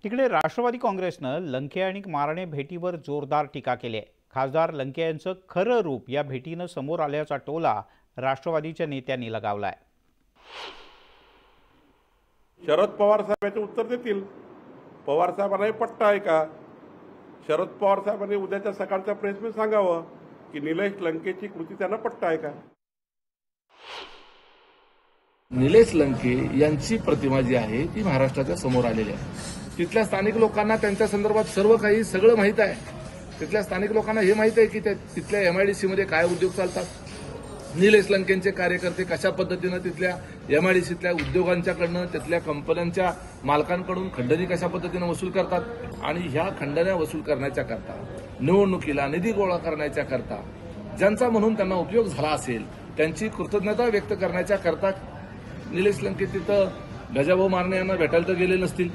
तिकडे राष्ट्रवादी काँग्रेसनं लंके आणि मारणे भेटीवर जोरदार टीका केली आहे। खासदार लंके यांचं खरं रूप या भेटीनं समोर आल्याचा टोला राष्ट्रवादीच्या नेत्यांनी लगावलाय। शरद पवार साहेब याचे उत्तर देतील। पवार साहेबांना पट्टा आहे का? शरद पवार साहेबांनी उद्याच्या सकाळच्या प्रेसमध्ये सांगावं की निलेश लंकेची कृती त्यांना पट्टा आहे का? निलेश लंके यांची प्रतिमा जी आहे ती महाराष्ट्राच्या समोर आलेली आहे। तिथल्या स्थानिक लोकांना त्यांच्या संदर्भात सर्व काही सगळं माहीत आहे। तिथल्या स्थानिक लोकांना हे माहीत आहे की तिथल्या एमआयडीसी मध्ये काय उद्योग चालतात, निलेश लंकेंचे कार्यकर्ते कशा पद्धतीनं तिथल्या एमआयडीसीतल्या उद्योगांच्याकडनं तिथल्या कंपन्यांच्या मालकांकडून खंडणी कशा पद्धतीनं वसूल करतात आणि ह्या खंडण्या वसूल करण्याच्या करता निवडणुकीला निधी गोळा करण्याच्या करता ज्यांचा म्हणून त्यांना उपयोग झाला असेल त्यांची कृतज्ञता व्यक्त करण्याच्या करता निलेश लंके तिथं गजाभाऊ मारणे यांना भेटायला तर गेले नसतील।